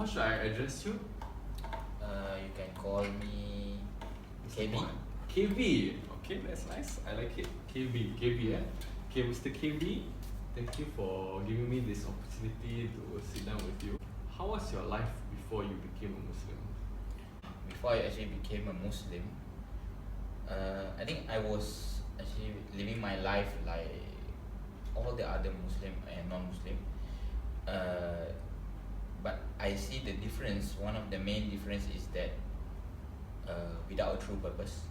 should I address you? You can call me KB. KB. Okay, that's nice. I like it. KB, eh? Okay, Mr. KB, thank you for giving me this opportunity to sit down with you. How was your life before you became a Muslim? Before I actually became a Muslim, I think I was actually living my life like all the other Muslim and non-Muslim. But I see the difference. One of the main difference is that without a true purpose.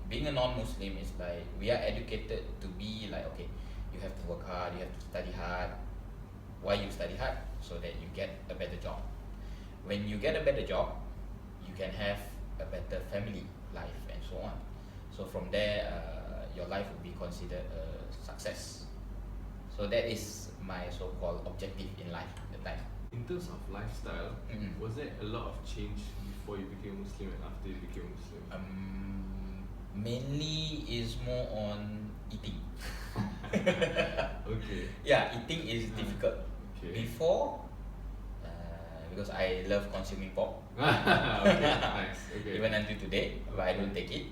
Being a non-Muslim is like we are educated to be like, okay, you have to work hard, you have to study hard. Why you study hard? So that you get a better job. When you get a better job, you can have a better family life and so on. So from there, your life will be considered a success. So that is my so-called objective in life at the time. In terms of lifestyle, was there a lot of change before you became Muslim and after you became Muslim? Mainly is more on eating. Okay. Yeah, eating is difficult. Okay. Before, because I love consuming pork. Okay, nice. Okay. Even until today, but I don't take it.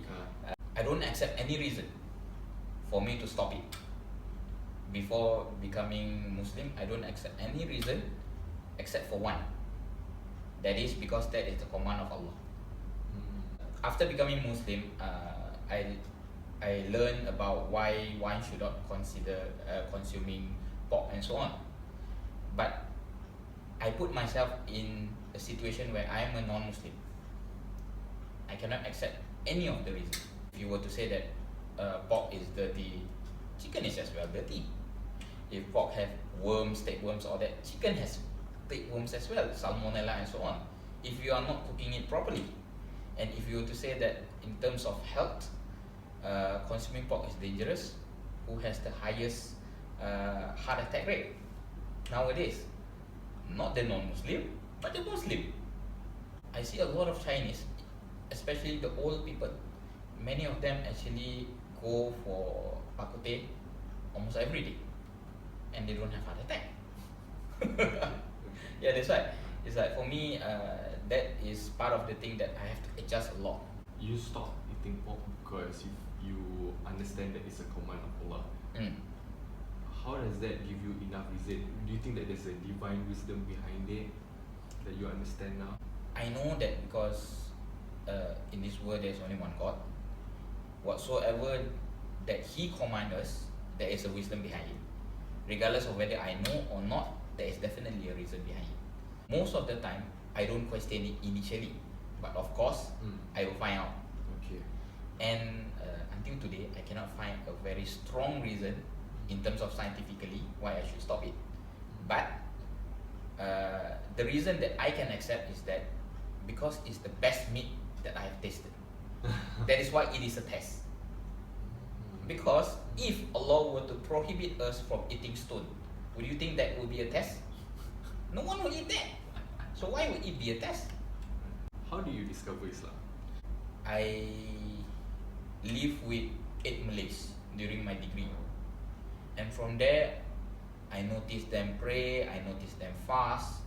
I don't accept any reason for me to stop it. Before becoming Muslim, I don't accept any reason except for one. That is because that is the command of Allah. After becoming Muslim, I learned about why one should not consider consuming pork and so on. But I put myself in a situation where I am a non-Muslim. I cannot accept any of the reasons. If you were to say that pork is dirty, chicken is as well dirty. If pork have worms, tapeworms, all that, chicken has tapeworms as well, salmonella and so on. If you are not cooking it properly, and if you were to say that in terms of health, consuming pork is dangerous, who has the highest heart attack rate nowadays? Not the non-Muslim, but the Muslim. I see a lot of Chinese, especially the old people. Many of them actually go for bak kut teh almost every day, and they don't have heart attack. Yeah, that's why. It's like for me, that is part of the thing that I have to adjust a lot. You stopped eating pork because you understand that it's a command of Allah. How does that give you enough reason? Do you think that there's a divine wisdom behind it that you understand now? I know that because in this world there's only one God. Whatsoever that He commands us, there is a wisdom behind it. Regardless of whether I know or not, there is definitely a reason behind it. Most of the time, I don't question it initially, but of course, I will find out. Okay. And until today, I cannot find a very strong reason in terms of scientifically why I should stop it. But the reason that I can accept is that because it's the best meat that I have tasted. That is why it is a test. Because if Allah were to prohibit us from eating stone, would you think that would be a test? No one will eat that. So why would it be a test? How do you discover Islam? I live with 8 Malays during my degree. And from there, I noticed them pray, I noticed them fast.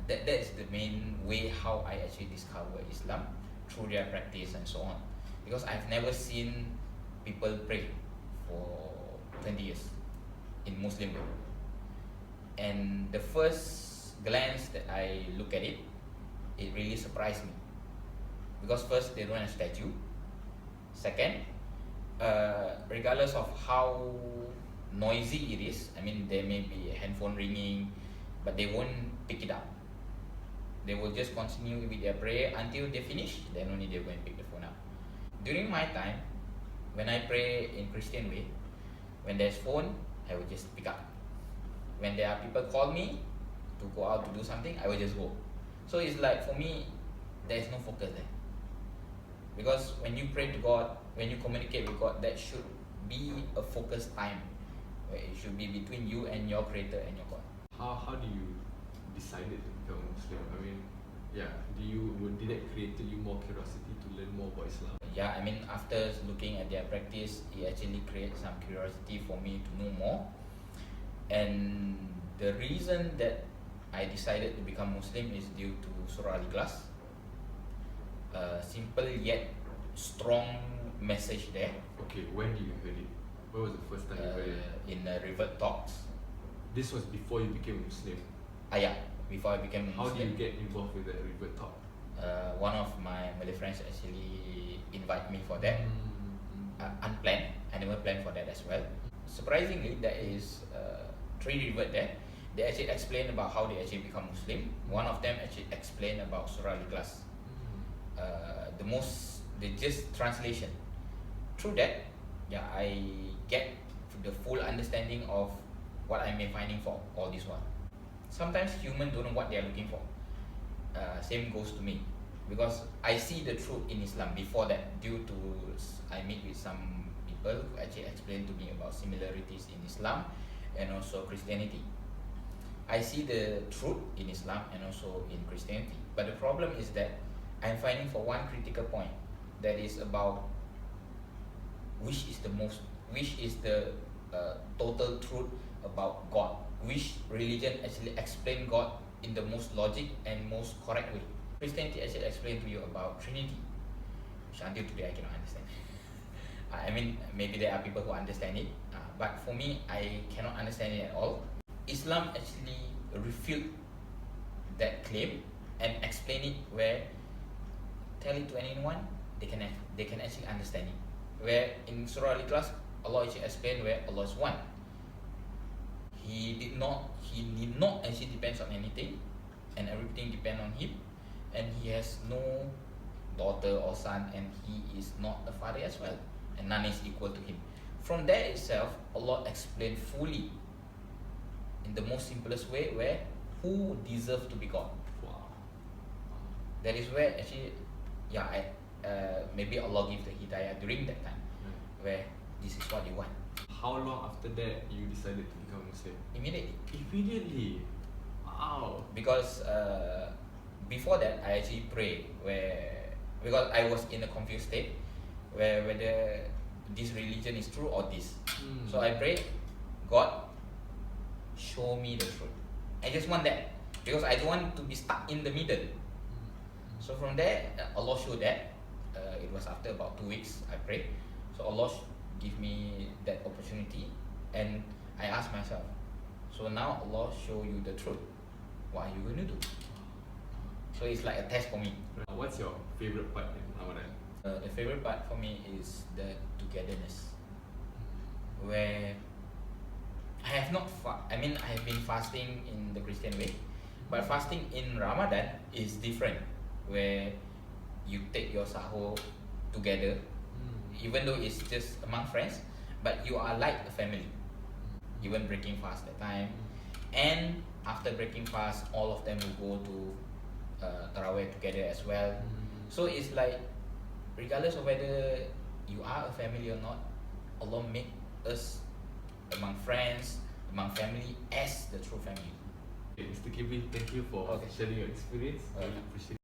That's the main way how I actually discover Islam, through their practice and so on. Because I've never seen people pray for 20 years in Muslim world. And the first glance that I look at it, it really surprised me. Because first, they don't have statue. Second, regardless of how noisy it is, I mean, there may be a handphone ringing, but they won't pick it up. They will just continue with their prayer until they finish, then only they go and pick the phone up. During my time, when I pray in Christian way, when there's phone, I will just pick up. When there are people call me to go out to do something, I will just go. So it's like, for me, there is no focus there. Because when you pray to God, when you communicate with God, that should be a focused time, where it should be between you and your Creator and your God. How do you decided to become a Muslim? I mean, yeah, did that create you more curiosity to learn more about Islam? Yeah, I mean, after looking at their practice, it actually creates some curiosity for me to know more. And the reason that I decided to become Muslim is due to Surah Al-Ikhlas. Simple yet strong message there. Okay, when did you heard it? When was the first time you heard it? In Revert Talks. This was before you became Muslim. Yeah, before I became How Muslim. did you get involved with the Revert Talk? One of my Malay friends actually invite me for that. Unplanned. I never planned for that as well. Surprisingly, there is 3 revert there. They actually explain about how they actually become Muslim. One of them actually explained about Surah Al-Ikhlas. The just translation. Through that, yeah, I get the full understanding of what I may finding for all this one. Sometimes humans don't know what they are looking for. Same goes to me, because I see the truth in Islam before that. Due to I meet with some people who actually explain to me about similarities in Islam and also Christianity. I see the truth in Islam and also in Christianity, but the problem is that I'm finding for one critical point, that is about which is the total truth about God, which religion actually explain God in the most logic and most correct way. Christianity actually explain to you about Trinity, which until today I cannot understand. I mean, maybe there are people who understand it, but for me, I cannot understand it at all. Islam actually refute that claim and explain it where tell it to anyone, they can actually understand it. Where in Surah Al-Ikhlas, Allah actually explain where Allah is one. He need not actually depends on anything, and everything depend on him, and he has no daughter or son, and he is not a father as well, and none is equal to him. From there itself, Allah explained fully in the most simplest way where who deserves to be God. Wow. That is where actually, yeah, maybe Allah give the hidayah during that time, where this is what you want. How long after that you decided to become Muslim? Immediately. Immediately. Wow. Because before that, I actually prayed because I was in a confused state where whether this religion is true or this. So I prayed, God, show me the truth. I just want that, because I don't want to be stuck in the middle. So from there, Allah showed that. It was after about 2 weeks I prayed. So Allah give me that opportunity, and I asked myself, so now Allah show you the truth, what are you going to do? So it's like a test for me. What's your favorite part in Ramadan? The favorite part for me is the togetherness, where I have not I have been fasting in the Christian way, but fasting in Ramadan is different, where you take your sahur together, even though it's just among friends, but you are like a family. Even breaking fast that time, and after breaking fast, all of them will go to Tarawih together as well. So it's like, regardless of whether you are a family or not, Allah make us among friends, among family, as the true family. Okay, Mr. Kibli, thank you for sharing your experience. I really appreciate it.